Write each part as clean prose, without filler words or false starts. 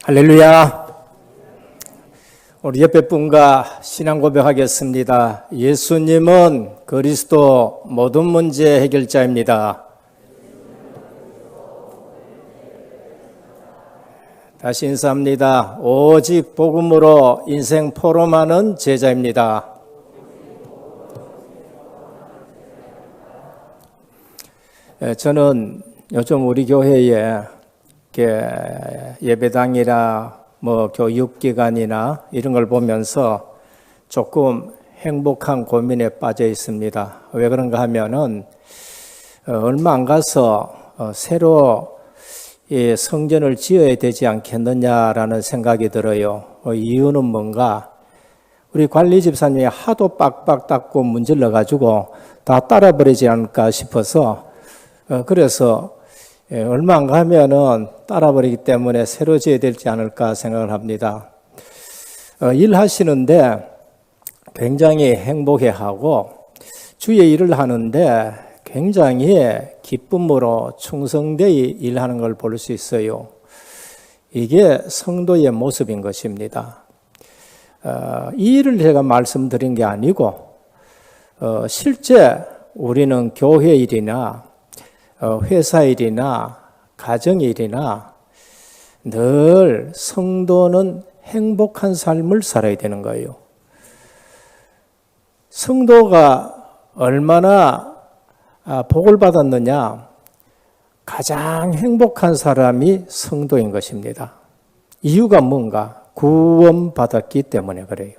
할렐루야. 우리 옆에 분과 신앙 고백하겠습니다. 예수님은 그리스도 모든 문제 해결자입니다. 다시 인사합니다. 오직 복음으로 인생 포럼하는 제자입니다. 저는 요즘 우리 교회에 예배당이나 교육기관이나 이런 걸 보면서 조금 행복한 고민에 빠져 있습니다. 왜 그런가 하면은 얼마 안 가서 새로 성전을 지어야 되지 않겠느냐라는 생각이 들어요. 이유는 뭔가 우리 관리 집사님이 하도 빡빡 닦고 문질러 가지고 다 따라버리지 않을까 싶어서 그래서 얼마 안 가면은 따라버리기 때문에 새로 지어야 되지 않을까 생각을 합니다. 일하시는데 굉장히 행복해하고 주의 일을 하는데 굉장히 기쁨으로 충성되어 일하는 걸 볼 수 있어요. 이게 성도의 모습인 것입니다. 이 일을 제가 말씀드린 게 아니고 실제 우리는 교회 일이나 회사 일이나 가정 일이나 늘 성도는 행복한 삶을 살아야 되는 거예요. 성도가 얼마나 복을 받았느냐? 가장 행복한 사람이 성도인 것입니다. 이유가 뭔가? 구원받았기 때문에 그래요.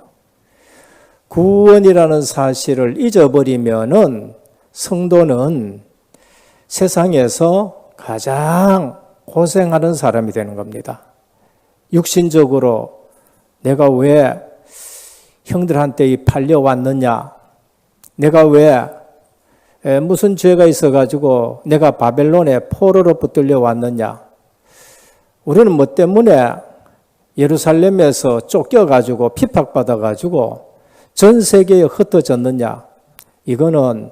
구원이라는 사실을 잊어버리면은 성도는 세상에서 가장 고생하는 사람이 되는 겁니다. 육신적으로 내가 왜 형들한테 팔려왔느냐? 내가 왜 무슨 죄가 있어가지고 내가 바벨론에 포로로 붙들려 왔느냐? 우리는 뭐 때문에 예루살렘에서 쫓겨가지고 핍박받아가지고 전 세계에 흩어졌느냐? 이거는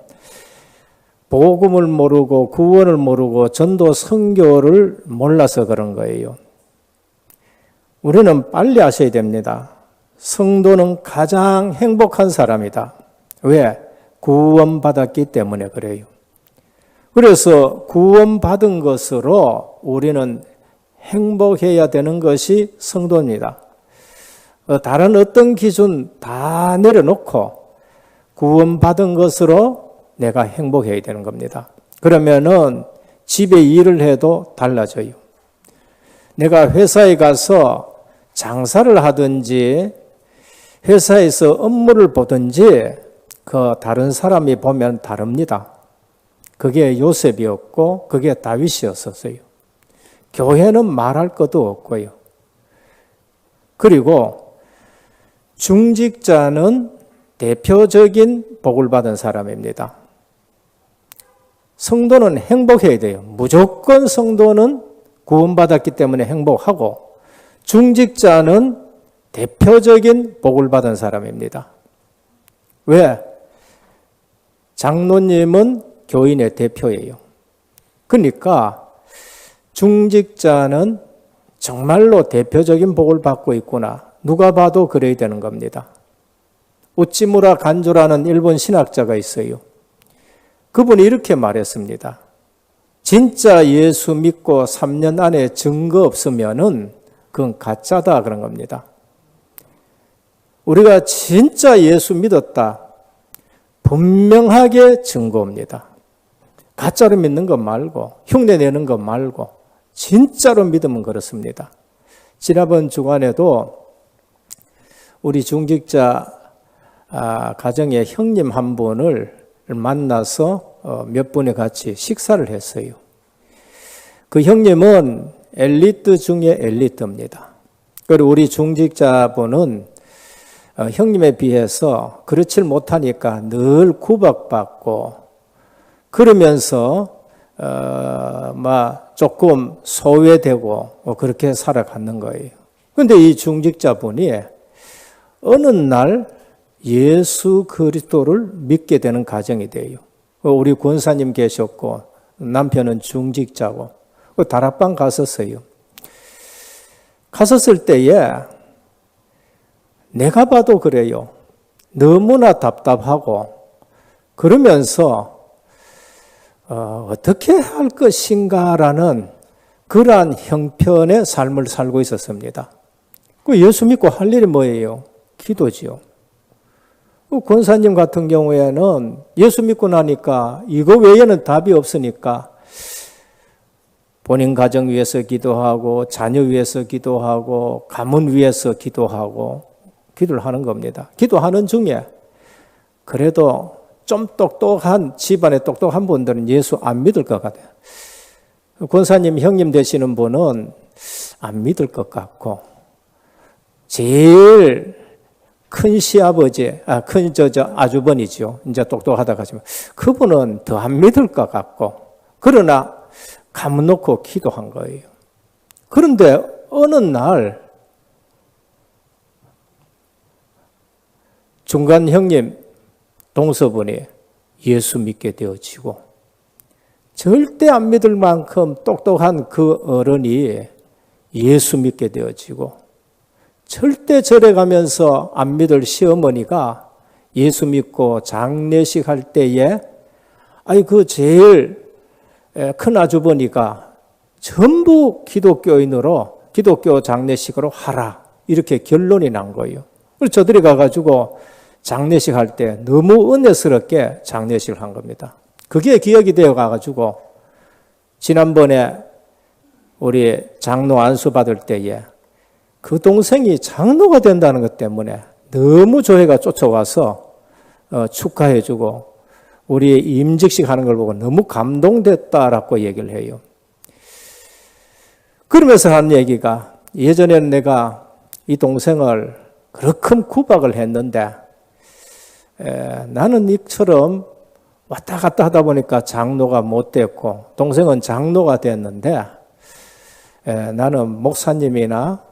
복음을 모르고 구원을 모르고 전도 선교를 몰라서 그런 거예요. 우리는 빨리 아셔야 됩니다. 성도는 가장 행복한 사람이다. 왜? 구원받았기 때문에 그래요. 그래서 구원받은 것으로 우리는 행복해야 되는 것이 성도입니다. 다른 어떤 기준 다 내려놓고 구원받은 것으로 내가 행복해야 되는 겁니다. 그러면은 집에 일을 해도 달라져요. 내가 회사에 가서 장사를 하든지 회사에서 업무를 보든지 그 다른 사람이 보면 다릅니다. 그게 요셉이었고 그게 다윗이었어요. 교회는 말할 것도 없고요. 그리고 중직자는 대표적인 복을 받은 사람입니다. 성도는 행복해야 돼요. 무조건 성도는 구원받았기 때문에 행복하고 중직자는 대표적인 복을 받은 사람입니다. 왜? 장로님은 교인의 대표예요. 그러니까 중직자는 정말로 대표적인 복을 받고 있구나. 누가 봐도 그래야 되는 겁니다. 우찌무라 간조라는 일본 신학자가 있어요. 그분이 이렇게 말했습니다. 진짜 예수 믿고 3년 안에 증거 없으면은 그건 가짜다 그런 겁니다. 우리가 진짜 예수 믿었다. 분명하게 증거입니다. 가짜로 믿는 것 말고 흉내 내는 것 말고 진짜로 믿으면 그렇습니다. 지난번 주간에도 우리 중직자 가정의 형님 한 분을 만나서 몇 분이 같이 식사를 했어요. 그 형님은 엘리트 중에 엘리트입니다. 그리고 우리 중직자분은 형님에 비해서 그렇지 못하니까 늘 구박받고 그러면서 조금 소외되고 그렇게 살아가는 거예요. 그런데 이 중직자분이 어느 날 예수 그리스도를 믿게 되는 가정이 돼요. 우리 권사님 계셨고 남편은 중직자고 다락방 갔었어요. 갔었을 때에 내가 봐도 그래요. 너무나 답답하고 그러면서 어떻게 할 것인가라는 그러한 형편의 삶을 살고 있었습니다. 그 예수 믿고 할 일이 뭐예요? 기도지요. 권사님 같은 경우에는 예수 믿고 나니까 이거 외에는 답이 없으니까 본인 가정 위해서 기도하고 자녀 위해서 기도하고 가문 위해서 기도하고 기도를 하는 겁니다. 기도하는 중에 그래도 좀 똑똑한 집안에 똑똑한 분들은 예수 안 믿을 것 같아요. 권사님 형님 되시는 분은 안 믿을 것 같고 제일 큰 시아버지, 큰 아주버니죠. 이제 똑똑하다고 하지만 그분은 더 안 믿을 것 같고 그러나 가문 놓고 기도한 거예요. 그런데 어느 날 중간 형님 동서분이 예수 믿게 되어지고 절대 안 믿을 만큼 똑똑한 그 어른이 예수 믿게 되어지고 절대 절에 가면서 안 믿을 시어머니가 예수 믿고 장례식 할 때에 그 제일 큰 아주버니가 전부 기독교인으로 기독교 장례식으로 하라 이렇게 결론이 난 거예요. 그래서 저들이 가가지고 장례식 할 때 너무 은혜스럽게 장례식을 한 겁니다. 그게 기억이 되어 가가지고 지난번에 우리 장로 안수 받을 때에 그 동생이 장로가 된다는 것 때문에 너무 교회가 쫓아와서 축하해주고 우리 임직식 하는 걸 보고 너무 감동됐다라고 얘기를 해요. 그러면서 한 얘기가 예전에는 내가 이 동생을 그렇게 구박을 했는데 나는 이처럼 왔다 갔다 하다 보니까 장로가 못 됐고 동생은 장로가 됐는데 나는 목사님이나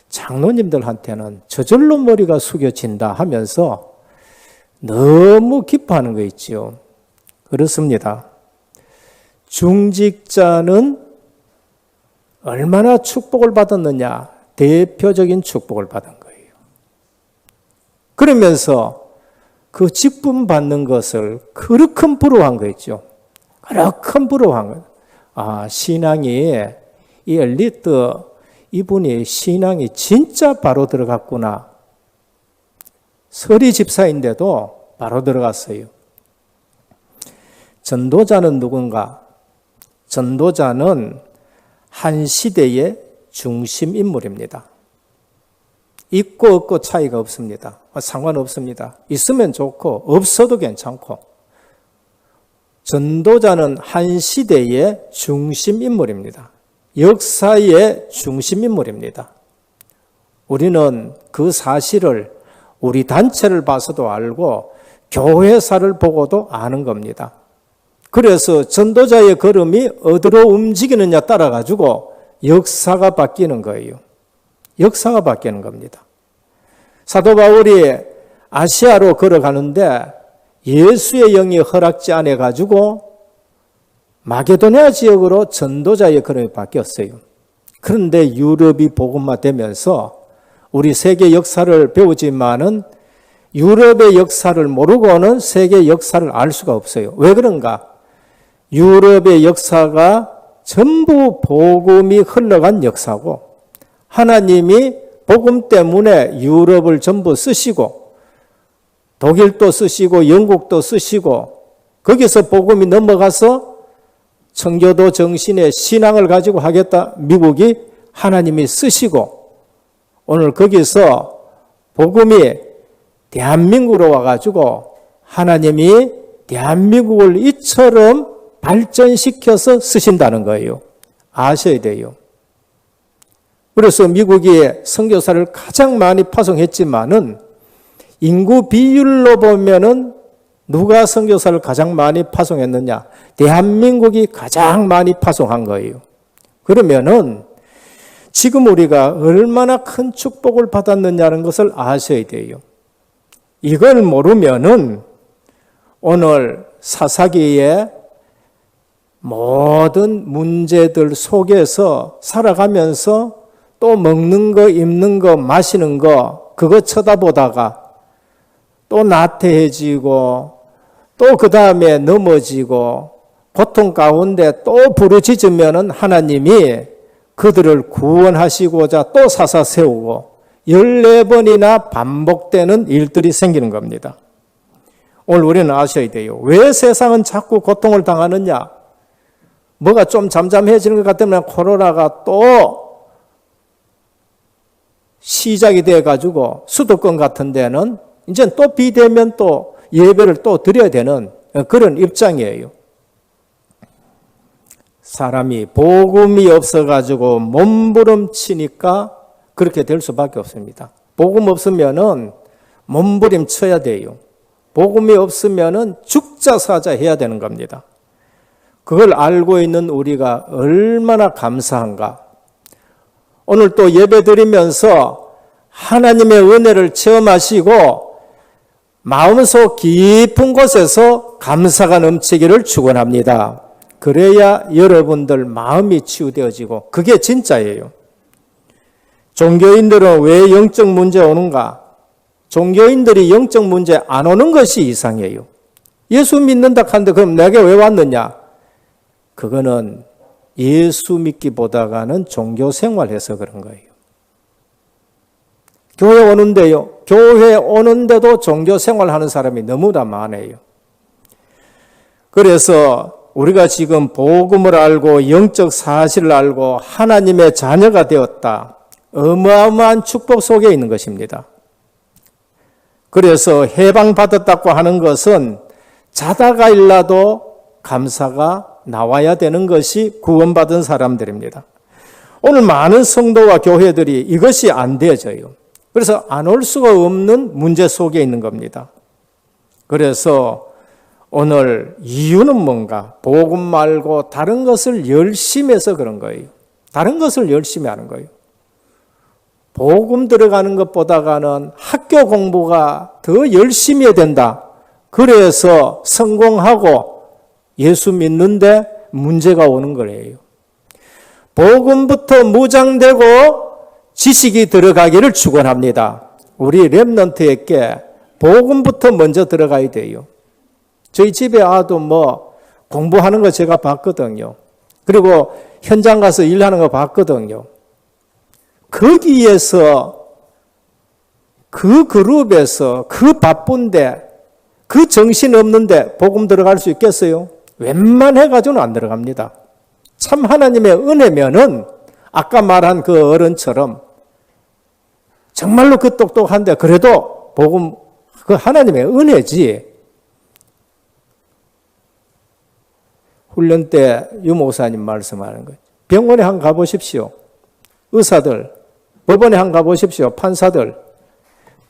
장로님들한테는 저절로 머리가 숙여진다 하면서 너무 기뻐하는 거 있죠. 그렇습니다. 중직자는 얼마나 축복을 받았느냐, 대표적인 축복을 받은 거예요. 그러면서 그 직분 받는 것을 그렇게 부러워한 거 있죠. 그렇게 부러워한 거. 신앙이 이 엘리트 이분이 신앙이 진짜 바로 들어갔구나. 서리 집사인데도 바로 들어갔어요. 전도자는 누군가? 전도자는 한 시대의 중심 인물입니다. 있고 없고 차이가 없습니다. 상관없습니다. 있으면 좋고 없어도 괜찮고 전도자는 한 시대의 중심 인물입니다. 역사의 중심 인물입니다. 우리는 그 사실을 우리 단체를 봐서도 알고 교회사를 보고도 아는 겁니다. 그래서 전도자의 걸음이 어디로 움직이느냐 따라 가지고 역사가 바뀌는 거예요. 역사가 바뀌는 겁니다. 사도 바울이 아시아로 걸어가는데 예수의 영이 허락지 않아 가지고 마게도니아 지역으로 전도자의 걸음이 바뀌었어요. 그런데 유럽이 복음화되면서 우리 세계 역사를 배우지만은 유럽의 역사를 모르고는 세계 역사를 알 수가 없어요. 왜 그런가? 유럽의 역사가 전부 복음이 흘러간 역사고 하나님이 복음 때문에 유럽을 전부 쓰시고 독일도 쓰시고 영국도 쓰시고 거기서 복음이 넘어가서 청교도 정신의 신앙을 가지고 하겠다 미국이 하나님이 쓰시고 오늘 거기서 복음이 대한민국으로 와가지고 하나님이 대한민국을 이처럼 발전시켜서 쓰신다는 거예요. 아셔야 돼요. 그래서 미국이 선교사를 가장 많이 파송했지만은 인구 비율로 보면은 누가 선교사를 가장 많이 파송했느냐? 대한민국이 가장 많이 파송한 거예요. 그러면은 지금 우리가 얼마나 큰 축복을 받았느냐는 것을 아셔야 돼요. 이걸 모르면은 오늘 사사기의 모든 문제들 속에서 살아가면서 또 먹는 거, 입는 거, 마시는 거 그거 쳐다보다가 또 나태해지고 또 그 다음에 넘어지고 고통 가운데 또 부르짖으면은 하나님이 그들을 구원하시고자 또 사사 세우고 14번이나 반복되는 일들이 생기는 겁니다. 오늘 우리는 아셔야 돼요. 왜 세상은 자꾸 고통을 당하느냐? 뭐가 좀 잠잠해지는 것 같으면 코로나가 또 시작이 돼가지고 수도권 같은 데는 이제 또 비대면 또 예배를 또 드려야 되는 그런 입장이에요. 사람이 복음이 없어가지고 몸부림치니까 그렇게 될 수밖에 없습니다. 복음 없으면은 몸부림쳐야 돼요. 복음이 없으면은 죽자 사자 해야 되는 겁니다. 그걸 알고 있는 우리가 얼마나 감사한가. 오늘 또 예배 드리면서 하나님의 은혜를 체험하시고 마음속 깊은 곳에서 감사가 넘치기를 축원합니다. 그래야 여러분들 마음이 치유되어지고 그게 진짜예요. 종교인들은 왜 영적 문제 오는가? 종교인들이 영적 문제 안 오는 것이 이상해요. 예수 믿는다 하는데 그럼 내게 왜 왔느냐? 그거는 예수 믿기보다는 종교 생활해서 그런 거예요. 교회 오는데요. 교회 오는데도 종교 생활하는 사람이 너무나 많아요. 그래서 우리가 지금 복음을 알고 영적 사실을 알고 하나님의 자녀가 되었다. 어마어마한 축복 속에 있는 것입니다. 그래서 해방받았다고 하는 것은 자다가 일라도 감사가 나와야 되는 것이 구원받은 사람들입니다. 오늘 많은 성도와 교회들이 이것이 안 되어져요. 그래서 안 올 수가 없는 문제 속에 있는 겁니다. 그래서 오늘 이유는 뭔가? 복음 말고 다른 것을 열심히 해서 그런 거예요. 다른 것을 열심히 하는 거예요. 복음 들어가는 것보다는 학교 공부가 더 열심히 해야 된다. 그래서 성공하고 예수 믿는데 문제가 오는 거예요. 복음부터 무장되고 지식이 들어가기를 축원합니다. 우리 렘넌트에게 복음부터 먼저 들어가야 돼요. 저희 집에 아도 공부하는 거 제가 봤거든요. 그리고 현장 가서 일하는 거 봤거든요. 거기에서 그 그룹에서 그 바쁜데 그 정신 없는데 복음 들어갈 수 있겠어요? 웬만해가지고는 안 들어갑니다. 참 하나님의 은혜면은 아까 말한 그 어른처럼 정말로 그 똑똑한데 그래도 복음 그 하나님의 은혜지. 훈련 때 유목사님 말씀하는 거예요. 병원에 한번 가보십시오. 의사들, 법원에 한번 가보십시오. 판사들.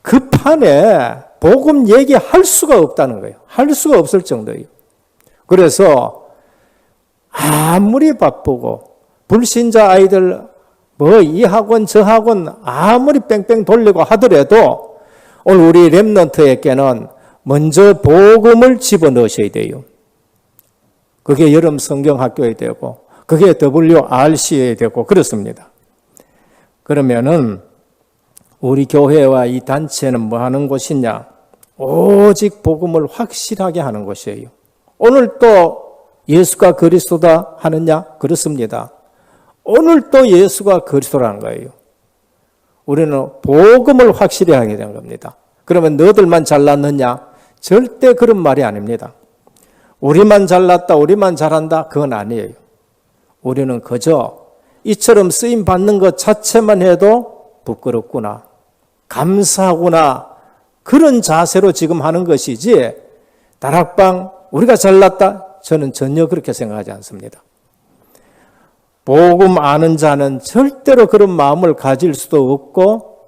그 판에 복음 얘기할 수가 없다는 거예요. 할 수가 없을 정도예요. 그래서 아무리 바쁘고 불신자 아이들 이 학원 저 학원 아무리 뺑뺑 돌리고 하더라도 오늘 우리 렘넌트에게는 먼저 복음을 집어넣으셔야 돼요. 그게 여름 성경학교에 되고 그게 WRC에 되고 그렇습니다. 그러면은 우리 교회와 이 단체는 뭐 하는 곳이냐? 오직 복음을 확실하게 하는 곳이에요. 오늘 또 예수가 그리스도다 하느냐? 그렇습니다. 오늘 또 예수가 그리스도라는 거예요. 우리는 복음을 확실히 하게 되는 겁니다. 그러면 너들만 잘났느냐? 절대 그런 말이 아닙니다. 우리만 잘났다, 우리만 잘한다, 그건 아니에요. 우리는 그저 이처럼 쓰임 받는 것 자체만 해도 부끄럽구나, 감사하구나, 그런 자세로 지금 하는 것이지 다락방 우리가 잘났다? 저는 전혀 그렇게 생각하지 않습니다. 복음 아는 자는 절대로 그런 마음을 가질 수도 없고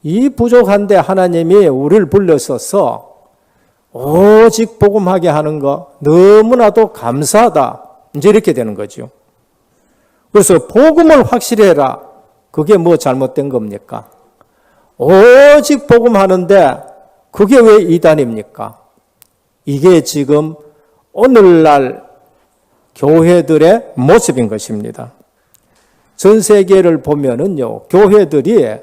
이 부족한데 하나님이 우리를 불러서서 오직 복음하게 하는 거 너무나도 감사하다. 이제 이렇게 되는 거죠. 그래서 복음을 확실히 해라. 그게 뭐 잘못된 겁니까? 오직 복음하는데 그게 왜 이단입니까? 이게 지금 오늘날 교회들의 모습인 것입니다. 전 세계를 보면은요, 교회들이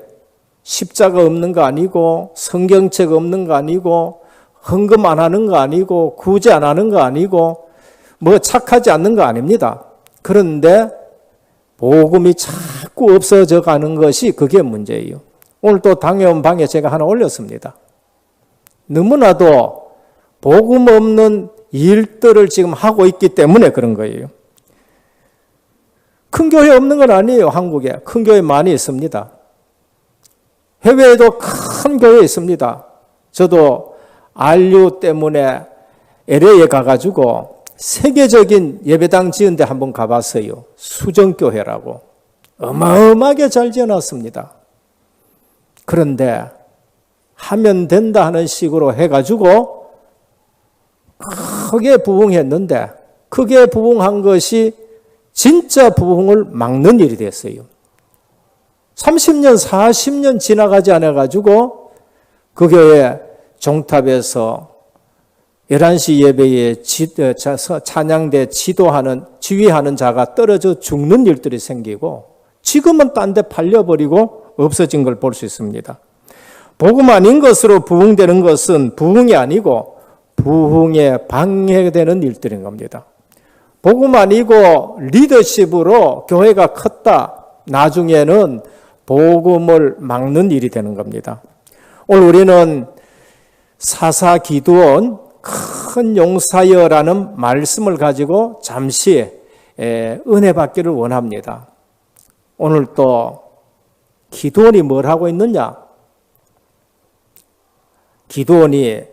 십자가 없는 거 아니고, 성경책 없는 거 아니고, 헌금 안 하는 거 아니고, 구제 안 하는 거 아니고, 뭐 착하지 않는 거 아닙니다. 그런데 복음이 자꾸 없어져 가는 것이 그게 문제예요. 오늘 또 당회원 방에 제가 하나 올렸습니다. 너무나도 복음 없는 일들을 지금 하고 있기 때문에 그런 거예요. 큰 교회 없는 건 아니에요. 한국에 큰 교회 많이 있습니다. 해외에도 큰 교회 있습니다. 저도 RU 때문에 LA에 가가지고 세계적인 예배당 지은 데 한번 가봤어요. 수정교회라고. 어마어마하게 잘 지어놨습니다. 그런데 하면 된다 하는 식으로 해가지고 크게 부흥했는데 크게 부흥한 것이 진짜 부흥을 막는 일이 됐어요. 30년, 40년 지나가지 않아가지고 그 교회 종탑에서 11시 예배에 찬양대 지휘하는 자가 떨어져 죽는 일들이 생기고 지금은 딴 데 팔려버리고 없어진 걸 볼 수 있습니다. 복음 아닌 것으로 부흥되는 것은 부흥이 아니고 부흥에 방해되는 일들인 겁니다. 복음 아니고 리더십으로 교회가 컸다. 나중에는 복음을 막는 일이 되는 겁니다. 오늘 우리는 사사 기드온 큰 용사여라는 말씀을 가지고 잠시 은혜 받기를 원합니다. 오늘 또 기드온이 뭘 하고 있느냐? 기드온이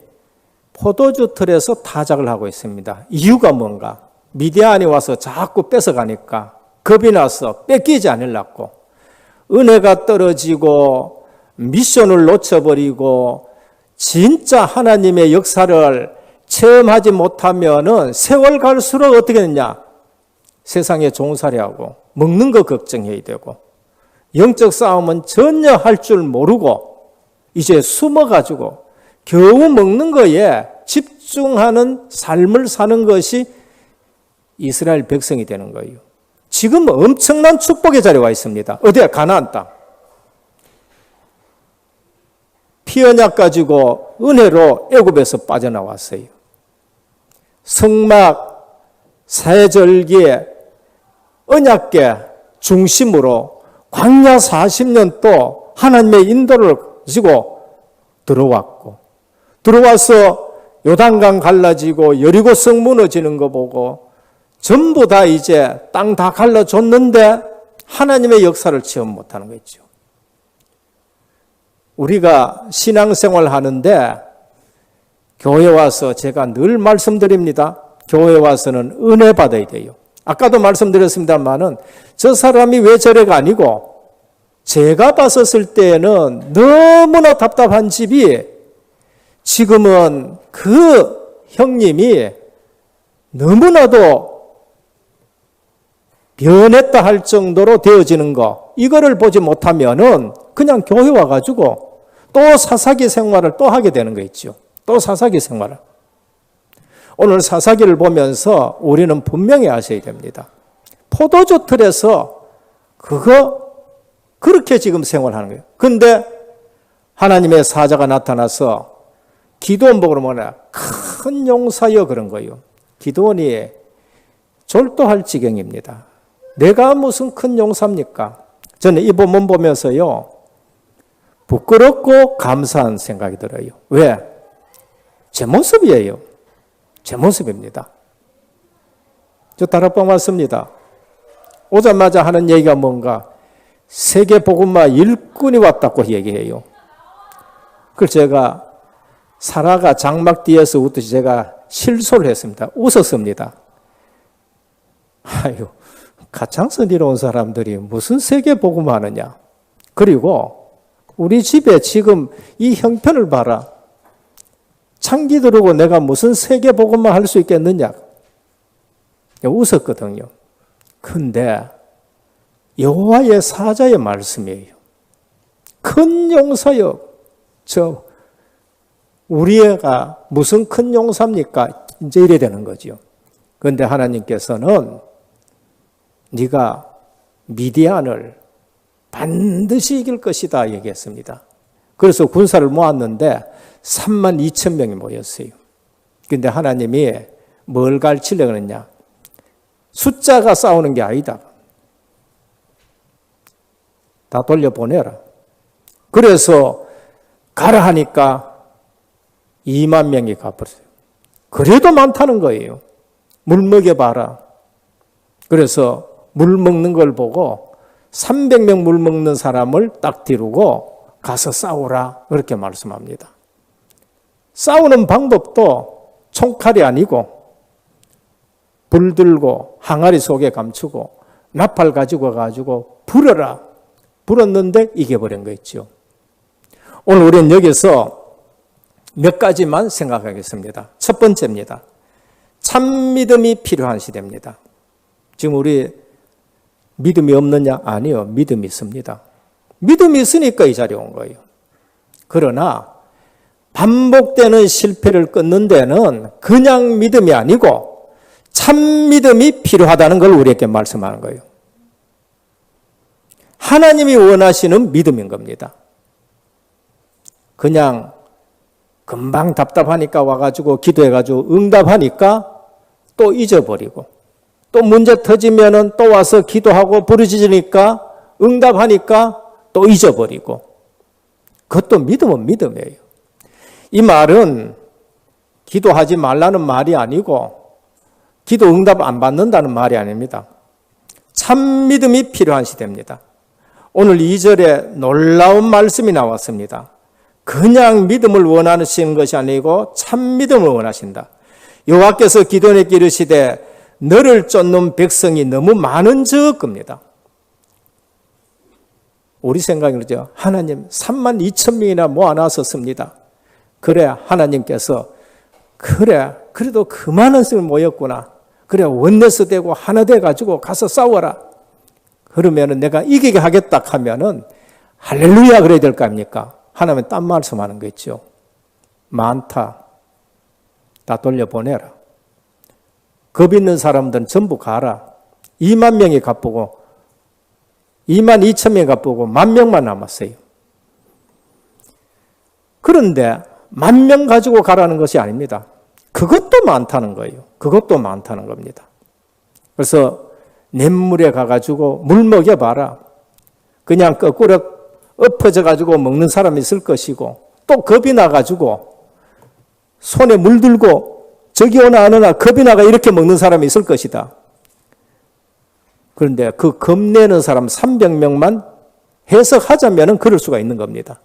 포도주 틀에서 타작을 하고 있습니다. 이유가 뭔가? 미디안이 와서 자꾸 뺏어가니까 겁이 나서 뺏기지 않으려고 은혜가 떨어지고 미션을 놓쳐버리고 진짜 하나님의 역사를 체험하지 못하면은 세월 갈수록 어떻게 되냐? 세상에 종살이하고 먹는 거 걱정해야 되고 영적 싸움은 전혀 할 줄 모르고 이제 숨어가지고 겨우 먹는 거에 집중하는 삶을 사는 것이 이스라엘 백성이 되는 거예요. 지금 엄청난 축복의 자리에 와 있습니다. 어디야? 가나안 땅. 피 언약 가지고 은혜로 애굽에서 빠져나왔어요. 성막, 사해절기에 언약궤 중심으로 광야 40년 또 하나님의 인도를 가지고 들어왔고 들어와서 요단강 갈라지고 여리고 성 무너지는 거 보고 전부 다 이제 땅 다 갈라줬는데 하나님의 역사를 체험 못하는 거죠. 우리가 신앙생활 하는데 교회 와서 제가 늘 말씀드립니다. 교회 와서는 은혜 받아야 돼요. 아까도 말씀드렸습니다만은 저 사람이 왜 저래가 아니고 제가 봤었을 때에는 너무나 답답한 집이 지금은 그 형님이 너무나도 변했다 할 정도로 되어지는 거, 이거를 보지 못하면은 그냥 교회 와가지고 또 사사기 생활을 또 하게 되는 거 있죠. 또 사사기 생활을. 오늘 사사기를 보면서 우리는 분명히 아셔야 됩니다. 포도주 틀에서 그렇게 지금 생활하는 거예요. 근데 하나님의 사자가 나타나서 기드온 보고 뭐냐? 큰 용사여 그런 거예요. 기드온이 졸도할 지경입니다. 내가 무슨 큰 용사입니까? 저는 이 본문 보면서요. 부끄럽고 감사한 생각이 들어요. 왜? 제 모습이에요. 제 모습입니다. 저 다락방 왔습니다. 오자마자 하는 얘기가 뭔가 세계 복음화 일꾼이 왔다고 얘기해요. 그걸 제가 사라가 장막 뒤에서 웃듯이 제가 실소를 했습니다. 웃었습니다. 아유, 가창선 이뤄온 사람들이 무슨 세계 복음화 하느냐. 그리고 우리 집에 지금 이 형편을 봐라. 창기 들고 내가 무슨 세계 복음화 할 수 있겠느냐. 웃었거든요. 근데 여호와의 사자의 말씀이에요. 큰 용사여. 우리 애가 무슨 큰 용사입니까? 이제 이래 되는 거죠. 그런데 하나님께서는 네가 미디안을 반드시 이길 것이다 얘기했습니다. 그래서 군사를 모았는데 3만 2천 명이 모였어요. 그런데 하나님이 뭘 가르치려고 그러냐? 숫자가 싸우는 게 아니다. 다 돌려보내라. 그래서 가라 하니까 2만 명이 가버렸어요. 그래도 많다는 거예요. 물 먹여봐라. 그래서 물 먹는 걸 보고 300명 물 먹는 사람을 딱 뒤르고 가서 싸우라. 그렇게 말씀합니다. 싸우는 방법도 총칼이 아니고 불 들고 항아리 속에 감추고 나팔 가지고 불어라. 불었는데 이겨버린 거 있죠. 오늘 우리는 여기서 몇 가지만 생각하겠습니다. 첫 번째입니다. 참 믿음이 필요한 시대입니다. 지금 우리 믿음이 없느냐? 아니요. 믿음이 있습니다. 믿음이 있으니까 이 자리에 온 거예요. 그러나 반복되는 실패를 끊는 데는 그냥 믿음이 아니고 참 믿음이 필요하다는 걸 우리에게 말씀하는 거예요. 하나님이 원하시는 믿음인 겁니다. 그냥 금방 답답하니까 와가지고 기도해가지고 응답하니까 또 잊어버리고 또 문제 터지면은 또 와서 기도하고 부르짖으니까 응답하니까 또 잊어버리고 그것도 믿음은 믿음이에요. 이 말은 기도하지 말라는 말이 아니고 기도 응답 안 받는다는 말이 아닙니다. 참 믿음이 필요한 시대입니다. 오늘 2절에 놀라운 말씀이 나왔습니다. 그냥 믿음을 원하시는 것이 아니고 참 믿음을 원하신다. 여호와께서 기도원에게 이르시되 너를 쫓는 백성이 너무 많은 적입니다. 우리 생각이 그러죠. 하나님 3만 2천 명이나 모아놨었습니다. 그래 하나님께서 그래도 그 많은 성을 모였구나. 그래 원내스 되고 하나 돼가지고 가서 싸워라. 그러면은 내가 이기게 하겠다 하면은 할렐루야 그래야 될 거 아닙니까? 하나님은 딴 말씀하는 거 있죠. 많다. 다 돌려보내라. 겁 있는 사람들은 전부 가라. 2만 명이 가쁘고 2만 2천 명이 가쁘고 10,000명만 남았어요. 그런데 10,000명 가지고 가라는 것이 아닙니다. 그것도 많다는 거예요. 그것도 많다는 겁니다. 그래서 냇물에 가가지고 물 먹여봐라. 그냥 거꾸로 엎어져가지고 먹는 사람이 있을 것이고 또 겁이 나가지고 손에 물 들고 저기 오나 안 오나 겁이 나가 이렇게 먹는 사람이 있을 것이다. 그런데 그 겁내는 사람 300명만 해석하자면 그럴 수가 있는 겁니다.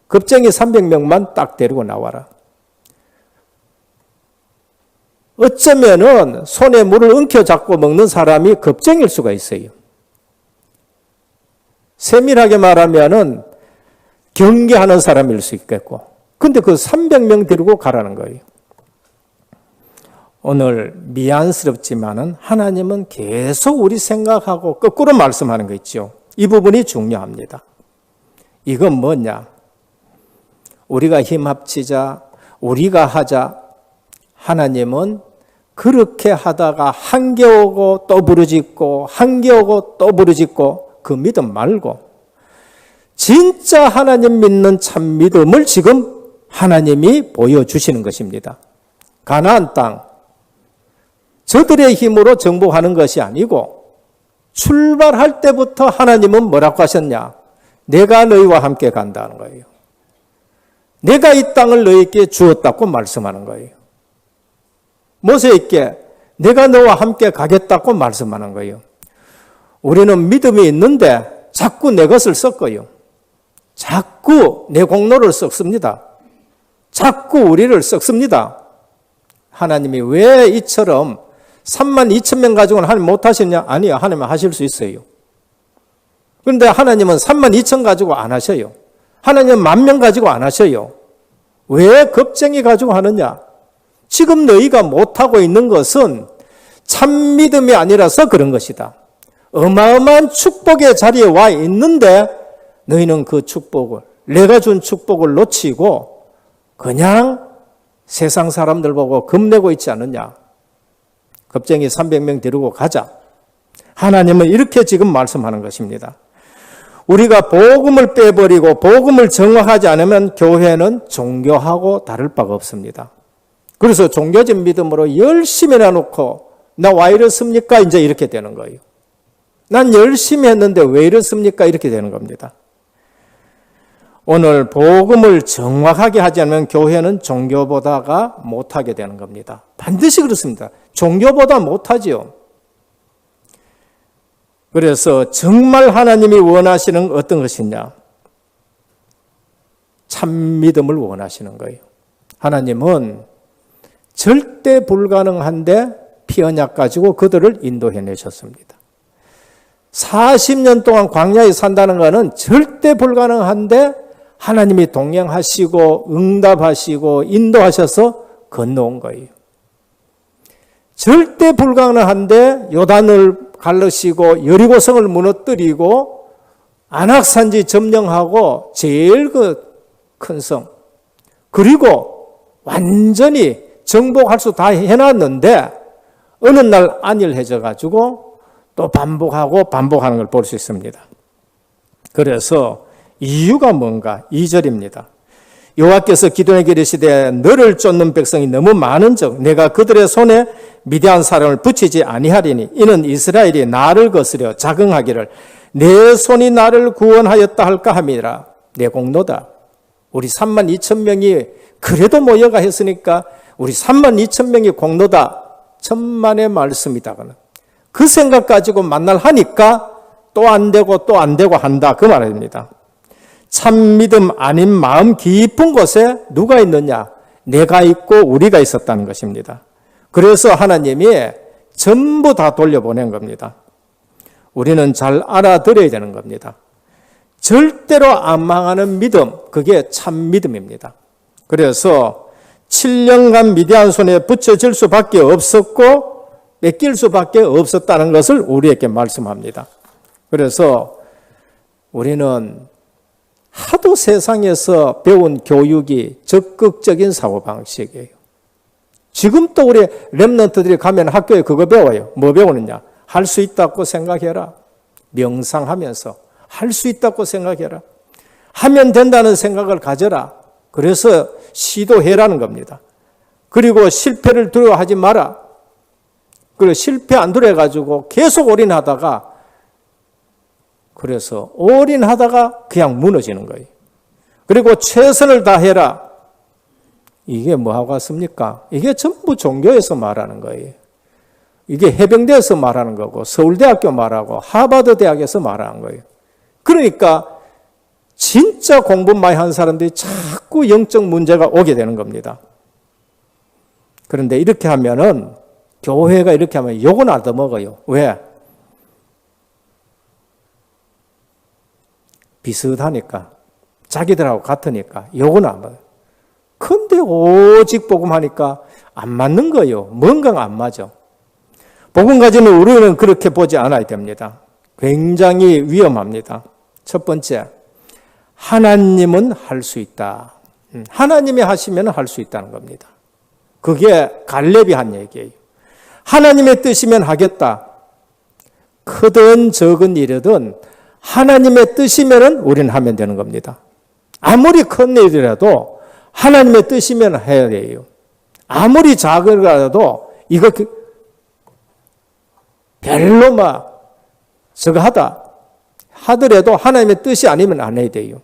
겁쟁이 300명만 딱 데리고 나와라. 어쩌면은 손에 물을 엉켜잡고 먹는 사람이 겁쟁일 수가 있어요. 세밀하게 말하면은 경계하는 사람일 수 있겠고. 근데 그 300명 데리고 가라는 거예요. 오늘 미안스럽지만은 하나님은 계속 우리 생각하고 거꾸로 말씀하는 거 있죠. 이 부분이 중요합니다. 이건 뭐냐? 우리가 힘 합치자, 우리가 하자. 하나님은 그렇게 하다가 한계 오고 또 부르짖고 한계 오고 또 부르짖고 그 믿음 말고 진짜 하나님 믿는 참 믿음을 지금 하나님이 보여주시는 것입니다. 가나안 땅 저들의 힘으로 정복하는 것이 아니고 출발할 때부터 하나님은 뭐라고 하셨냐? 내가 너희와 함께 간다는 거예요. 내가 이 땅을 너희에게 주었다고 말씀하는 거예요. 모세에게 내가 너와 함께 가겠다고 말씀하는 거예요. 우리는 믿음이 있는데 자꾸 내 것을 섞어요. 자꾸 내 공로를 섞습니다. 자꾸 우리를 섞습니다. 하나님이 왜 이처럼 3만 2천 명 가지고는 하나님 못하시냐? 아니요. 하나님은 하실 수 있어요. 그런데 하나님은 3만 2천 가지고 안 하셔요. 하나님은 10,000명 가지고 안 하셔요. 왜 겁쟁이 가지고 하느냐? 지금 너희가 못하고 있는 것은 참 믿음이 아니라서 그런 것이다. 어마어마한 축복의 자리에 와 있는데 너희는 그 축복을, 내가 준 축복을 놓치고 그냥 세상 사람들 보고 겁내고 있지 않느냐. 겁쟁이 300명 데리고 가자. 하나님은 이렇게 지금 말씀하는 것입니다. 우리가 복음을 빼버리고 복음을 정확하지 않으면 교회는 종교하고 다를 바가 없습니다. 그래서 종교적 믿음으로 열심히 해놓고 나 왜 이렇습니까? 이제 이렇게 되는 거예요. 난 열심히 했는데 왜 이렇습니까? 이렇게 되는 겁니다. 오늘 복음을 정확하게 하지 않으면 교회는 종교보다가 못하게 되는 겁니다. 반드시 그렇습니다. 종교보다 못하지요. 그래서 정말 하나님이 원하시는 어떤 것이냐? 참 믿음을 원하시는 거예요. 하나님은 절대 불가능한데 피 언약 가지고 그들을 인도해내셨습니다. 40년 동안 광야에 산다는 것은 절대 불가능한데 하나님이 동행하시고 응답하시고 인도하셔서 건너온 거예요. 절대 불가능한데 요단을 갈르시고 여리고성을 무너뜨리고 안악산지 점령하고 제일 큰 성, 그리고 완전히 정복할 수 다 해놨는데 어느 날 안일해져 가지고 또 반복하고 반복하는 걸 볼 수 있습니다. 그래서 이유가 뭔가? 2절입니다. 여호와께서 기도에게 이르시되 너를 쫓는 백성이 너무 많은즉 내가 그들의 손에 미디안 사람을 붙이지 아니하리니 이는 이스라엘이 나를 거스려 자긍하기를 내 손이 나를 구원하였다 할까 함이라. 내 공로다. 우리 32,000명이 그래도 모여가 했으니까 우리 32,000명이 공로다. 천만의 말씀이다. 그 생각 가지고 만날 하니까 또 안 되고 또 안 되고 한다. 그 말입니다. 참 믿음 아닌 마음 깊은 곳에 누가 있느냐? 내가 있고 우리가 있었다는 것입니다. 그래서 하나님이 전부 다 돌려보낸 겁니다. 우리는 잘 알아들어야 되는 겁니다. 절대로 안 망하는 믿음, 그게 참 믿음입니다. 그래서 7년간 미디안 손에 붙여질 수밖에 없었고 뺏길 수밖에 없었다는 것을 우리에게 말씀합니다. 그래서 우리는 하도 세상에서 배운 교육이 적극적인 사고방식이에요. 지금 또 우리 렘넌트들이 가면 학교에 그거 배워요. 뭐 배우느냐? 할 수 있다고 생각해라. 명상하면서 할 수 있다고 생각해라. 하면 된다는 생각을 가져라. 그래서 시도해라는 겁니다. 그리고 실패를 두려워하지 마라. 그리고 실패 안 두려워가지고 계속 올인하다가 그래서 올인하다가 그냥 무너지는 거예요. 그리고 최선을 다해라. 이게 뭐하고 같습니까? 이게 전부 종교에서 말하는 거예요. 이게 해병대에서 말하는 거고 서울대학교 말하고 하버드 대학에서 말하는 거예요. 그러니까 진짜 공부 많이 한 사람들이 자꾸 영적 문제가 오게 되는 겁니다. 그런데 이렇게 하면은 교회가 이렇게 하면 욕은 얻어먹어요. 왜? 비슷하니까. 자기들하고 같으니까 욕은 안 받아요. 근데 오직 복음하니까 안 맞는 거예요. 뭔가가 안 맞아. 복음 가지는 우리는 그렇게 보지 않아야 됩니다. 굉장히 위험합니다. 첫 번째, 하나님은 할 수 있다. 하나님이 하시면 할 수 있다는 겁니다. 그게 갈렙이 한 얘기예요. 하나님의 뜻이면 하겠다. 크든 적은 일이든 하나님의 뜻이면 우리는 하면 되는 겁니다. 아무리 큰 일이라도 하나님의 뜻이면 해야 돼요. 아무리 작은 거라도 이거 별로 막 저거 하더라도 하나님의 뜻이 아니면 안 해야 돼요.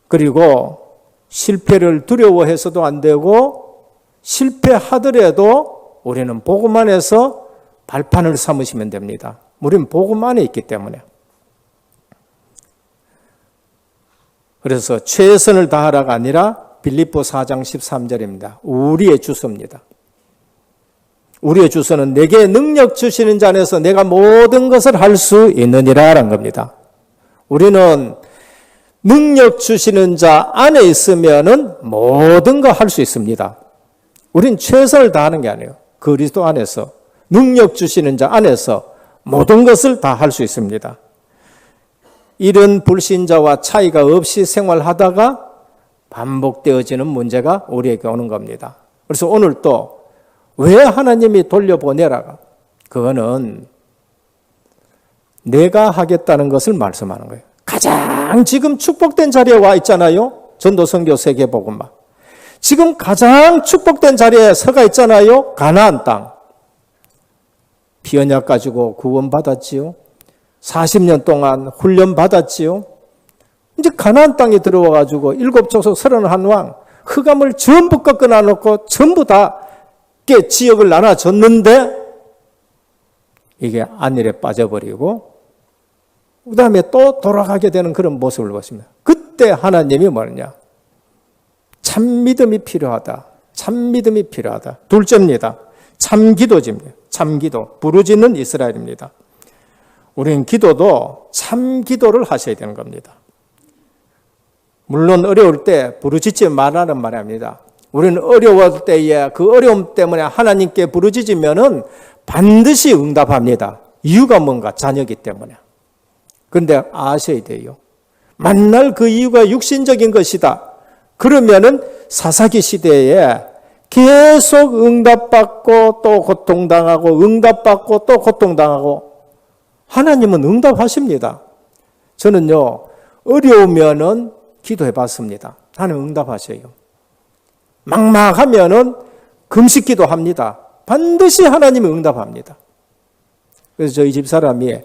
그리고 실패를 두려워해서도 안 되고 실패하더라도 우리는 복음 안에서 발판을 삼으시면 됩니다. 우리는 복음 안에 있기 때문에. 그래서 최선을 다하라가 아니라 빌립보 4장 13절입니다. 우리의 주소입니다. 우리의 주소는 내게 능력 주시는 자 안에서 내가 모든 것을 할 수 있느니라라는 겁니다. 우리는 능력 주시는 자 안에 있으면은 모든 거 할 수 있습니다. 우린 최선을 다하는 게 아니에요. 그리스도 안에서 능력 주시는 자 안에서 모든 것을 다 할 수 있습니다. 이런 불신자와 차이가 없이 생활하다가 반복되어지는 문제가 우리에게 오는 겁니다. 그래서 오늘 또 왜 하나님이 돌려보내라가? 그거는 내가 하겠다는 것을 말씀하는 거예요. 가장 지금 축복된 자리에 와 있잖아요. 전도 선교 세계복음화. 지금 가장 축복된 자리에 서가 있잖아요. 가나안 땅. 피언약 가지고 구원받았지요. 40년 동안 훈련 받았지요. 이제 가나안 땅에 들어와 가지고 7족속 31왕 흑암을 전부 꺾어놔 놓고 전부 다 지역을 나눠줬는데 이게 안일에 빠져버리고 그 다음에 또 돌아가게 되는 그런 모습을 보십니다. 그때 하나님이 뭐냐? 참 믿음이 필요하다. 참 믿음이 필요하다. 둘째입니다. 참 기도입니다. 참 기도. 부르짖는 이스라엘입니다. 우리는 기도도 참 기도를 하셔야 되는 겁니다. 물론 어려울 때 부르짖지 말라는 말이 아닙니다. 우리는 어려울 때에 그 어려움 때문에 하나님께 부르짖으면은 반드시 응답합니다. 이유가 뭔가? 자녀이기 때문에. 그런데 아셔야 돼요. 만날 그 이유가 육신적인 것이다. 그러면은 사사기 시대에 계속 응답받고 또 고통당하고 응답받고 또 고통당하고 하나님은 응답하십니다. 저는요, 어려우면은 기도해 봤습니다. 하나님 응답하셔요. 막막하면은 금식 기도합니다. 반드시 하나님이 응답합니다. 그래서 저희 집 사람이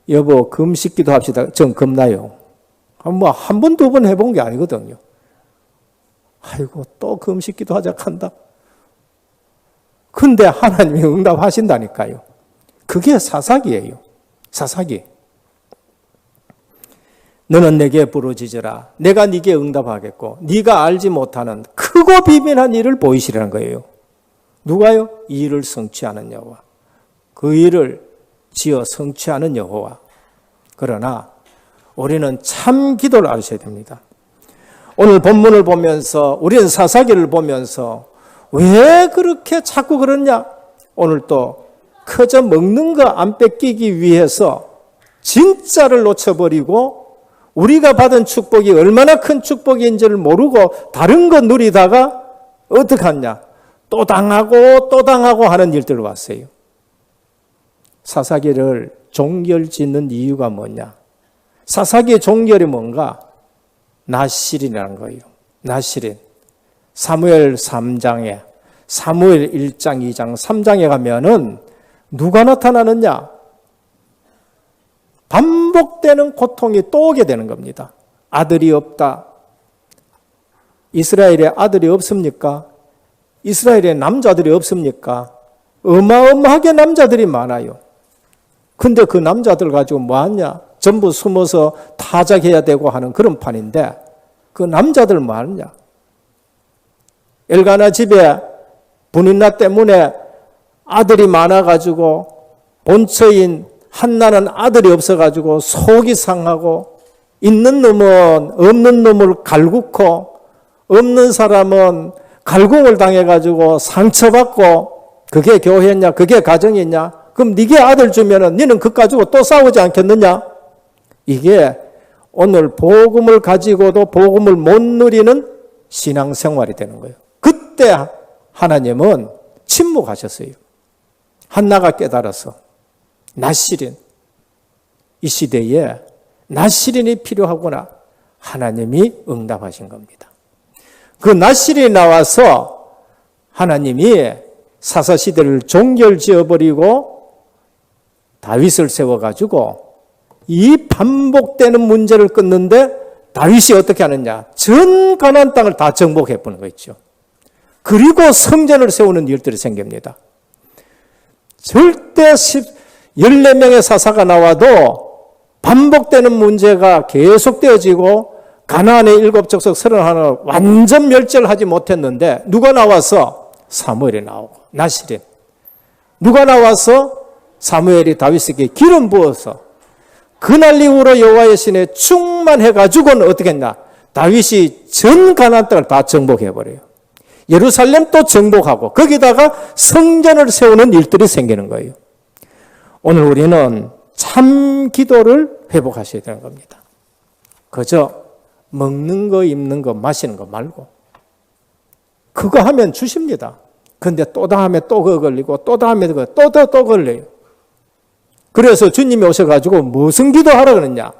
여보 금식 기도합시다. 전 겁나요. 뭐 한 번, 두 번 해본 게 아니거든요. 아이고 또 금식 기도하자 한다. 근데 하나님이 응답하신다니까요. 그게 사사기예요. 사사기. 너는 내게 부르짖으라. 내가 네게 응답하겠고 네가 알지 못하는 크고 비밀한 일을 보이시라는 거예요. 누가요? 이 일을 성취하는 여호와. 그 일을 지어 성취하는 여호와. 그러나 우리는 참 기도를 아셔야 됩니다. 오늘 본문을 보면서 우리는 사사기를 보면서 왜 그렇게 자꾸 그러냐? 오늘 또 커져 먹는 거 안 뺏기기 위해서 진짜를 놓쳐버리고 우리가 받은 축복이 얼마나 큰 축복인지를 모르고 다른 거 누리다가 어떻게 하냐? 또 당하고 하는 일들을 왔어요. 사사기를 종결 짓는 이유가 뭐냐? 사사기의 종결이 뭔가? 나실이라는 거예요. 나실인. 사무엘 3장에, 사무엘 1장, 2장, 3장에 가면은 누가 나타나느냐? 반복되는 고통이 또 오게 되는 겁니다. 아들이 없다. 이스라엘에 아들이 없습니까? 이스라엘에 남자들이 없습니까? 어마어마하게 남자들이 많아요. 근데 그 남자들 가지고 뭐 하냐? 전부 숨어서 타작해야 되고 하는 그런 판인데 그 남자들 뭐 하느냐? 엘가나 집에 분인나 때문에 아들이 많아가지고 본처인 한나는 아들이 없어가지고 속이 상하고 있는 놈은 없는 놈을 갈구고 없는 사람은 갈궁을 당해가지고 상처받고 그게 교회냐? 그게 가정이냐? 그럼 네게 아들 주면은 너는 그거 가지고 또 싸우지 않겠느냐? 이게 오늘 복음을 가지고도 복음을 못 누리는 신앙생활이 되는 거예요. 그때 하나님은 침묵하셨어요. 한나가 깨달아서 나실인, 이 시대에 나실인이 필요하구나. 하나님이 응답하신 겁니다. 그 나실인이 나와서 하나님이 사사시대를 종결지어버리고 다윗을 세워가지고 이 반복되는 문제를 끊는데 다윗이 어떻게 하느냐? 전 가나안 땅을 다 정복해 보는 거 있죠. 그리고 성전을 세우는 일들이 생깁니다. 절대 14명의 사사가 나와도 반복되는 문제가 계속되어지고 가나안의 7족속 31을 완전 멸절을 하지 못했는데 누가 나와서? 사무엘이 나오고 나실인. 누가 나와서? 사무엘이 다윗에게 기름 부어서 그날 이후로 여호와의 신에 충만해가지고는 어떻게 했냐? 다윗이 전 가나안 땅을 다 정복해버려요. 예루살렘 또 정복하고 거기다가 성전을 세우는 일들이 생기는 거예요. 오늘 우리는 참 기도를 회복하셔야 되는 겁니다. 그저 먹는 거, 입는 거, 마시는 거 말고 그거 하면 주십니다. 근데 또 다음에 또 그거 걸리고 또 다음에 그거 또 걸려요. 그래서 주님이 오셔가지고 무슨 기도하라 그러냐?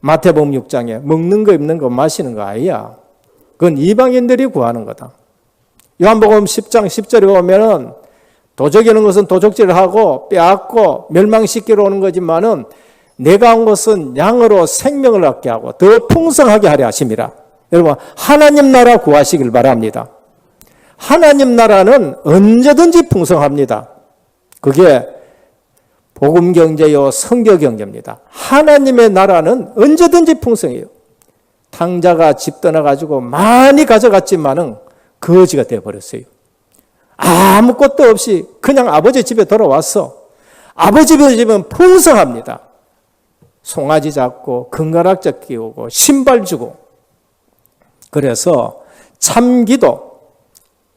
마태복음 6장에 먹는 거, 입는 거, 마시는 거 아니야. 그건 이방인들이 구하는 거다. 요한복음 10장 10절에 보면은 도적이는 것은 도적질을 하고 빼앗고 멸망시키러 오는 거지만은 내가 온 것은 양으로 생명을 얻게 하고 더 풍성하게 하려 하심이라. 여러분, 하나님 나라 구하시길 바랍니다. 하나님 나라는 언제든지 풍성합니다. 그게 복음경제요 성교경제입니다. 하나님의 나라는 언제든지 풍성해요. 탕자가 집 떠나가지고 많이 가져갔지만은 거지가 되어버렸어요. 아무것도 없이 그냥 아버지 집에 돌아왔어. 아버지 집은 풍성합니다. 송아지 잡고 금가락적 끼우고 신발 주고. 그래서 참기도,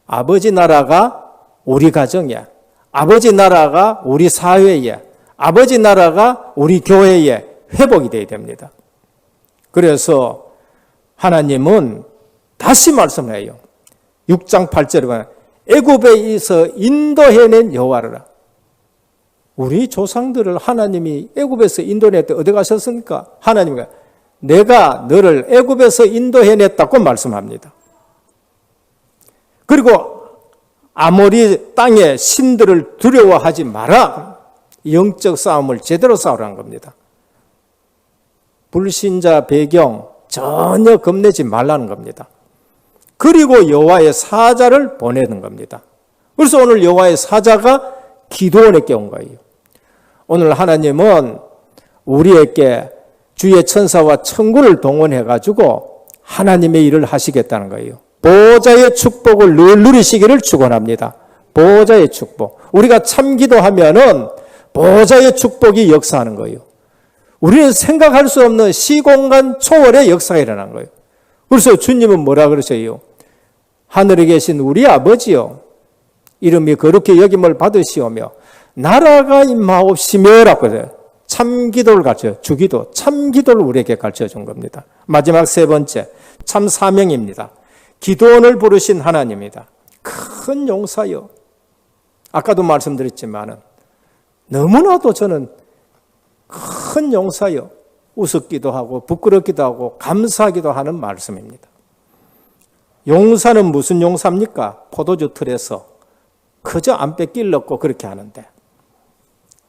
아버지 나라가 우리 가정에, 아버지 나라가 우리 사회에, 아버지 나라가 우리 교회에 회복이 되어야 됩니다. 그래서 하나님은 다시 말씀해요. 6장 8절에 보면 애굽에서 인도해낸 여호와라. 우리 조상들을 하나님이 애굽에서 인도해낼 때 어디 가셨습니까? 하나님이 내가 너를 애굽에서 인도해냈다고 말씀합니다. 그리고 아모리 땅의 신들을 두려워하지 마라. 영적 싸움을 제대로 싸우라는 겁니다. 불신자 배경 전혀 겁내지 말라는 겁니다. 그리고 여호와의 사자를 보내는 겁니다. 그래서 오늘 여호와의 사자가 기도원에게 온 거예요. 오늘 하나님은 우리에게 주의 천사와 천군을 동원해가지고 하나님의 일을 하시겠다는 거예요. 보호자의 축복을 늘 누리시기를 축원합니다. 보호자의 축복. 우리가 참 기도하면은 보호자의 축복이 역사하는 거예요. 우리는 생각할 수 없는 시공간 초월의 역사가 일어난 거예요. 그래서 주님은 뭐라 그러세요? 하늘에 계신 우리 아버지요, 이름이 거룩히 여김을 받으시오며 나라가 임하옵시며라고 해요. 참기도를 가르쳐요. 주기도, 참기도를 우리에게 가르쳐준 겁니다. 마지막 세 번째, 참 사명입니다. 기도원을 부르신 하나님입니다. 큰 용사요. 아까도 말씀드렸지만은 너무나도 저는 큰 용사요. 우습기도 하고 부끄럽기도 하고 감사하기도 하는 말씀입니다. 용사는 무슨 용사입니까? 포도주 틀에서 그저 안 뺏길렀고 그렇게 하는데.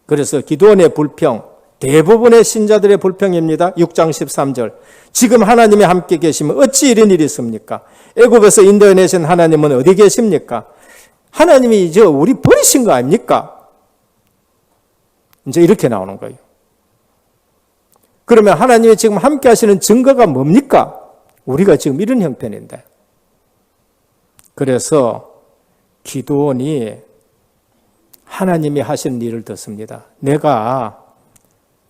그래서 기도원의 불평, 대부분의 신자들의 불평입니다. 6장 13절. 지금 하나님이 함께 계시면 어찌 이런 일이 있습니까? 애굽에서 인도해내신 하나님은 어디 계십니까? 하나님이 이제 우리 버리신 거 아닙니까? 이제 이렇게 나오는 거예요. 그러면 하나님이 지금 함께 하시는 증거가 뭡니까? 우리가 지금 이런 형편인데. 그래서 기도원이 하나님이 하시는 일을 듣습니다. 내가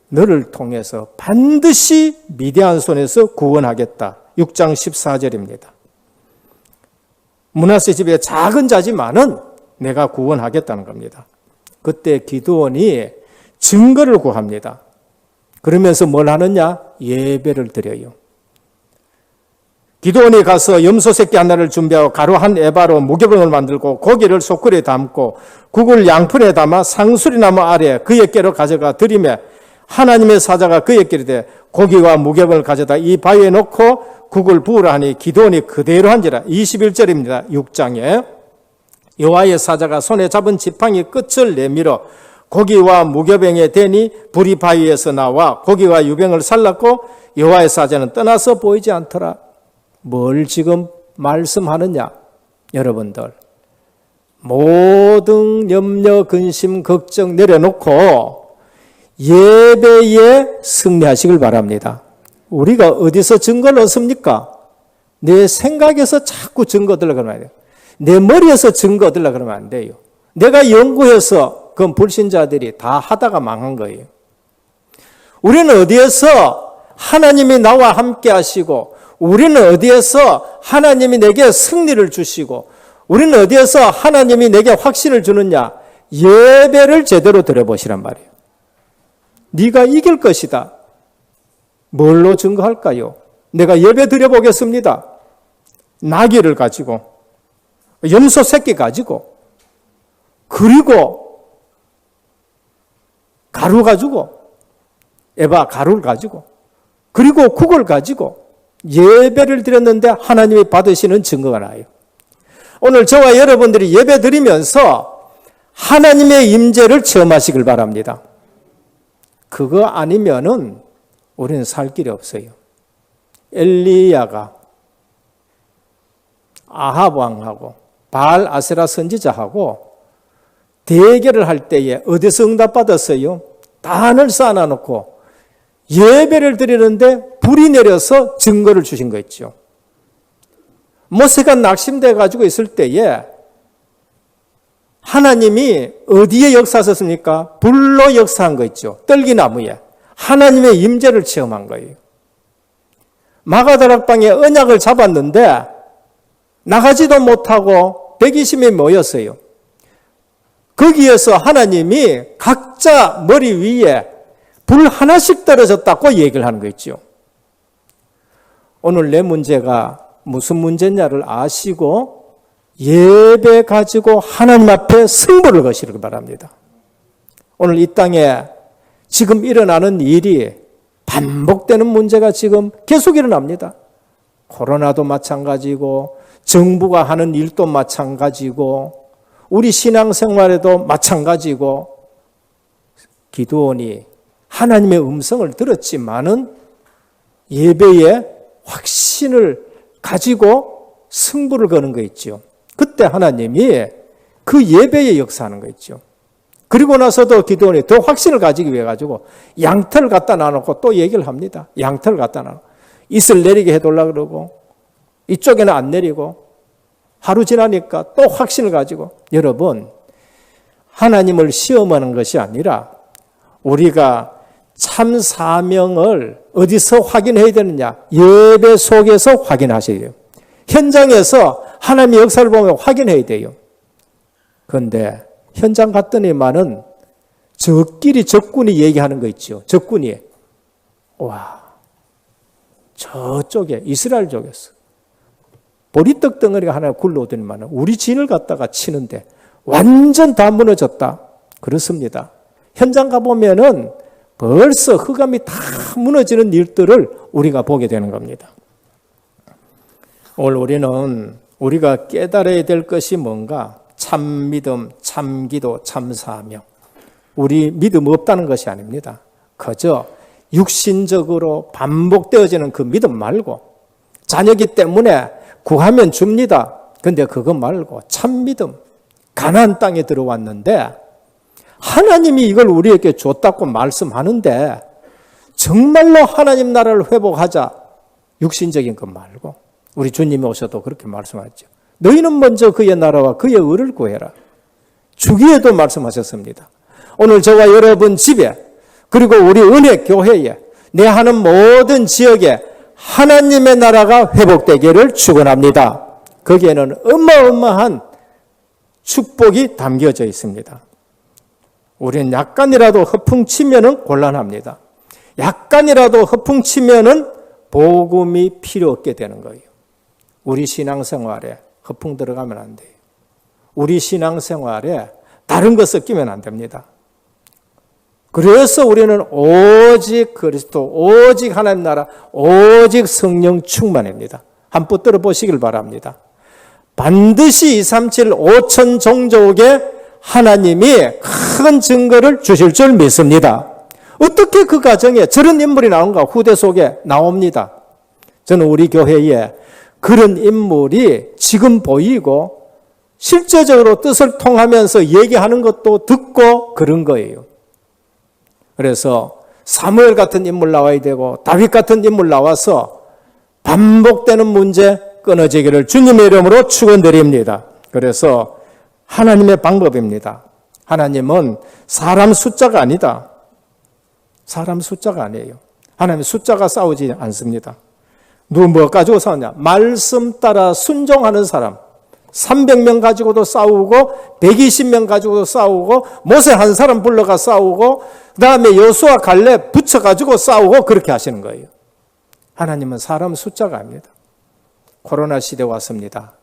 너를 통해서 반드시 미디안 손에서 구원하겠다. 6장 14절입니다. 므낫세 집의 작은 자지만은 내가 구원하겠다는 겁니다. 그때 기드온이 증거를 구합니다. 그러면서 뭘 하느냐? 예배를 드려요. 기드온이 가서 염소 새끼 하나를 준비하고 가루 한 에바로 무교병을 만들고 고기를 소쿠리에 담고 국을 양푼에 담아 상수리나무 아래 그에게로 가져가 드리매 하나님의 사자가 그에게로 이르되 고기와 무교병을 가져다 이 바위에 놓고 국을 부으라 하니 기드온이 그대로 한지라. 21절입니다. 6장에 여호와의 사자가 손에 잡은 지팡이 끝을 내밀어 고기와 무교병에 대니 불이 바위에서 나와 고기와 유병을 살랐고 여호와의 사자는 떠나서 보이지 않더라. 뭘 지금 말씀하느냐? 여러분들, 모든 염려, 근심, 걱정 내려놓고 예배에 승리하시길 바랍니다. 우리가 어디서 증거를 얻습니까? 내 생각에서 자꾸 증거 얻으려고 그러면 안 돼요. 내 머리에서 증거 얻으려고 그러면 안 돼요. 내가 연구해서 그건 불신자들이 다 하다가 망한 거예요. 우리는 어디에서 하나님이 나와 함께 하시고 우리는 어디에서 하나님이 내게 승리를 주시고 우리는 어디에서 하나님이 내게 확신을 주느냐? 예배를 제대로 드려보시란 말이에요. 네가 이길 것이다. 뭘로 증거할까요? 내가 예배 드려보겠습니다. 나귀를 가지고 염소 새끼 가지고 그리고 가루 가지고, 에바 가루를 가지고, 그리고 국을 가지고 예배를 드렸는데 하나님이 받으시는 증거가 나요. 오늘 저와 여러분들이 예배 드리면서 하나님의 임재를 체험하시길 바랍니다. 그거 아니면은 우리는 살 길이 없어요. 엘리야가 아합 왕하고 바알 아세라 선지자하고 대결을 할 때에 어디서 응답받았어요? 단을 쌓아놓고 예배를 드리는데 불이 내려서 증거를 주신 거 있죠. 모세가 낙심돼 가지고 있을 때에 하나님이 어디에 역사하셨습니까? 불로 역사한 거 있죠. 떨기나무에 하나님의 임재를 체험한 거예요. 마가다락방에 언약을 잡았는데 나가지도 못하고 120명이 모였어요. 거기에서 하나님이 각자 머리 위에 불 하나씩 떨어졌다고 얘기를 하는 거 있죠. 오늘 내 문제가 무슨 문제냐를 아시고 예배 가지고 하나님 앞에 승부를 거시기 바랍니다. 오늘 이 땅에 지금 일어나는 일이 반복되는 문제가 지금 계속 일어납니다. 코로나도 마찬가지고 정부가 하는 일도 마찬가지고 우리 신앙생활에도 마찬가지고 기드온이 하나님의 음성을 들었지만은 예배에 확신을 가지고 승부를 거는 거 있죠. 그때 하나님이 그 예배에 역사하는 거 있죠. 그리고 나서도 기드온이 더 확신을 가지기 위해 가지고 양털을 갖다 놔놓고 또 얘기를 합니다. 양털을 갖다 놔놓고 이슬 내리게 해달라고 그러고 이쪽에는 안 내리고 하루 지나니까 또 확신을 가지고 여러분 하나님을 시험하는 것이 아니라 우리가 참 사명을 어디서 확인해야 되느냐? 예배 속에서 확인하셔야 돼요. 현장에서 하나님의 역사를 보면 확인해야 돼요. 그런데 현장 갔더니만은 적끼리 적군이 얘기하는 거 있죠. 적군이 와 저쪽에 이스라엘 쪽에서 보리떡 덩어리가 하나 굴러오더니만은 우리 진을 갖다가 치는데 완전 다 무너졌다. 그렇습니다. 현장 가보면은 벌써 흑암이 다 무너지는 일들을 우리가 보게 되는 겁니다. 오늘 우리는 우리가 깨달아야 될 것이 뭔가? 참 믿음, 참 기도, 참 사명. 우리 믿음 없다는 것이 아닙니다. 그저 육신적으로 반복되어지는 그 믿음 말고 자녀기 때문에 구하면 줍니다. 그런데 그거 말고 참 믿음. 가나안 땅에 들어왔는데 하나님이 이걸 우리에게 줬다고 말씀하는데 정말로 하나님 나라를 회복하자. 육신적인 것 말고 우리 주님이 오셔도 그렇게 말씀하죠. 너희는 먼저 그의 나라와 그의 의를 구해라. 주기에도 말씀하셨습니다. 오늘 저와 여러분 집에 그리고 우리 은혜 교회에 내 하는 모든 지역에 하나님의 나라가 회복되기를 축원합니다. 거기에는 어마어마한 축복이 담겨져 있습니다. 우리는 약간이라도 허풍치면은 곤란합니다. 약간이라도 허풍치면은 복음이 필요 없게 되는 거예요. 우리 신앙생활에 허풍 들어가면 안 돼요. 우리 신앙생활에 다른 것 섞이면 안 됩니다. 그래서 우리는 오직 그리스도, 오직 하나님 나라, 오직 성령 충만입니다. 한번 붙들어 보시길 바랍니다. 반드시 237 5천 종족에 하나님이 큰 증거를 주실 줄 믿습니다. 어떻게 그 과정에 저런 인물이 나온가? 후대 속에 나옵니다. 저는 우리 교회에 그런 인물이 지금 보이고 실제적으로 뜻을 통하면서 얘기하는 것도 듣고 그런 거예요. 그래서 사무엘 같은 인물 나와야 되고 다윗 같은 인물 나와서 반복되는 문제 끊어지기를 주님의 이름으로 축원드립니다. 그래서 하나님의 방법입니다. 하나님은 사람 숫자가 아니다. 사람 숫자가 아니에요. 하나님은 숫자가 싸우지 않습니다. 누구 뭐 가지고 싸우냐? 말씀 따라 순종하는 사람. 300명 가지고도 싸우고 120명 가지고도 싸우고 모세 한 사람 불러가 싸우고 그 다음에 여수와 갈렙 붙여가지고 싸우고 그렇게 하시는 거예요. 하나님은 사람 숫자가 아닙니다. 코로나 시대 왔습니다.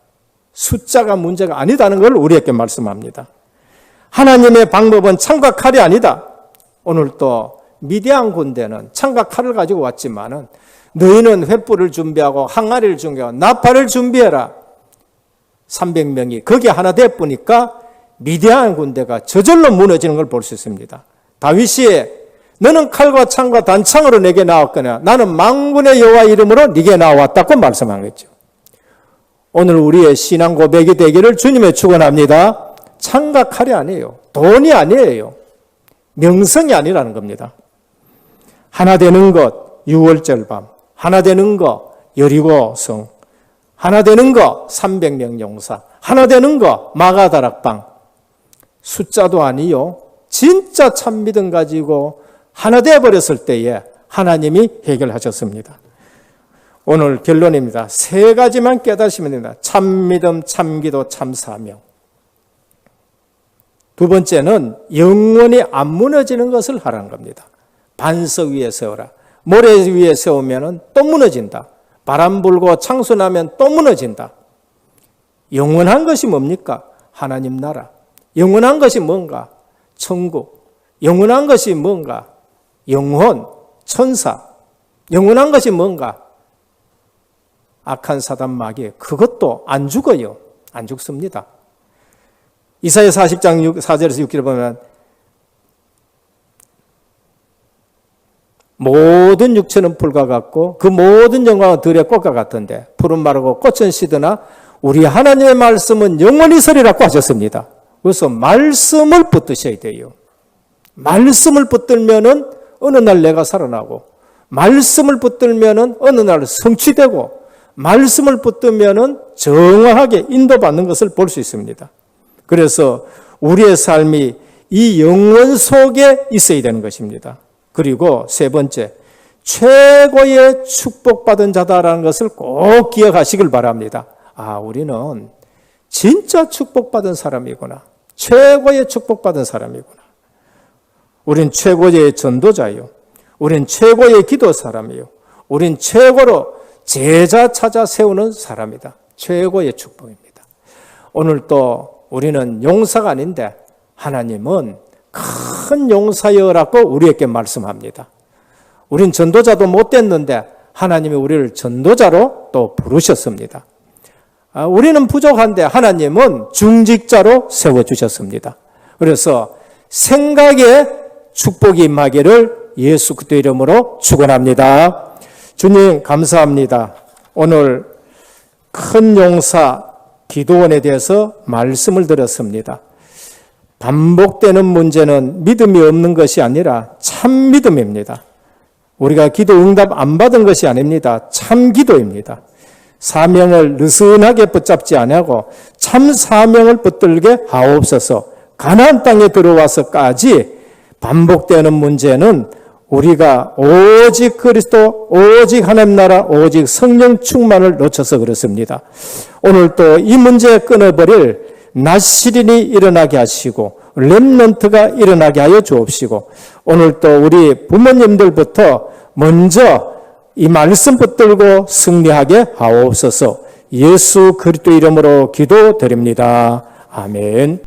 숫자가 문제가 아니다는 걸 우리에게 말씀합니다. 하나님의 방법은 창과 칼이 아니다. 오늘 또 미디안 군대는 창과 칼을 가지고 왔지만은 너희는 횃불을 준비하고 항아리를 준비하고 나팔을 준비해라. 300명이 거기 하나 돼보니까 미디안 군대가 저절로 무너지는 걸 볼 수 있습니다. 다윗이 너는 칼과 창과 단창으로 내게 나왔거나 나는 만군의 여호와 이름으로 네게 나왔다고 말씀한 거죠. 오늘 우리의 신앙 고백이 되기를 주님의 축원합니다. 창과 칼이 아니에요. 돈이 아니에요. 명성이 아니라는 겁니다. 하나 되는 것 6월절 밤, 하나 되는 것 여리고성, 하나 되는 것 300명 용사, 하나 되는 것 마가다락방. 숫자도 아니요. 진짜 참믿음 가지고 하나 되어버렸을 때에 하나님이 해결하셨습니다. 오늘 결론입니다. 3가지만 깨닫시면 됩니다. 참믿음, 참기도, 참사명. 두 번째는 영원히 안 무너지는 것을 하라는 겁니다. 반석 위에 세워라. 모래 위에 세우면 또 무너진다. 바람 불고 창수 나면 또 무너진다. 영원한 것이 뭡니까? 하나님 나라. 영원한 것이 뭔가? 천국. 영원한 것이 뭔가? 영혼, 천사. 영원한 것이 뭔가? 악한 사단 마귀. 그것도 안 죽어요. 안 죽습니다. 이사야 40장 4절에서 6절을 보면 모든 육체는 풀과 같고 그 모든 영광은 들의 꽃과 같은데 푸른 마르고 꽃은 시드나 우리 하나님의 말씀은 영원히 서리라고 하셨습니다. 그래서 말씀을 붙드셔야 돼요. 말씀을 붙들면은 어느 날 내가 살아나고 말씀을 붙들면은 어느 날 성취되고 말씀을 붙들면은 정확하게 인도받는 것을 볼 수 있습니다. 그래서 우리의 삶이 이 영원 속에 있어야 되는 것입니다. 그리고 세 번째, 최고의 축복받은 자다라는 것을 꼭 기억하시길 바랍니다. 아, 우리는 진짜 축복받은 사람이구나. 최고의 축복받은 사람이구나. 우린 최고의 전도자요. 우린 최고의 기도 사람이요. 우린 최고로 제자 찾아 세우는 사람이다. 최고의 축복입니다. 오늘 또 우리는 용사가 아닌데 하나님은 큰 용사여라고 우리에게 말씀합니다. 우린 전도자도 못 됐는데 하나님이 우리를 전도자로 또 부르셨습니다. 우리는 부족한데 하나님은 중직자로 세워주셨습니다. 그래서 생각에 축복이 임하기를 예수 그리스도 이름으로 축원합니다. 주님 감사합니다. 오늘 큰 용사 기도원에 대해서 말씀을 드렸습니다. 반복되는 문제는 믿음이 없는 것이 아니라 참 믿음입니다. 우리가 기도 응답 안 받은 것이 아닙니다. 참 기도입니다. 사명을 느슨하게 붙잡지 아니하고 참 사명을 붙들게 하옵소서. 가나안 땅에 들어와서까지 반복되는 문제는 우리가 오직 그리스도, 오직 하나님 나라, 오직 성령 충만을 놓쳐서 그렇습니다. 오늘 또 이 문제 끊어버릴 나시린이 일어나게 하시고 렘넌트가 일어나게 하여 주옵시고 오늘 또 우리 부모님들부터 먼저 이 말씀 붙들고 승리하게 하옵소서. 예수 그리스도 이름으로 기도드립니다. 아멘.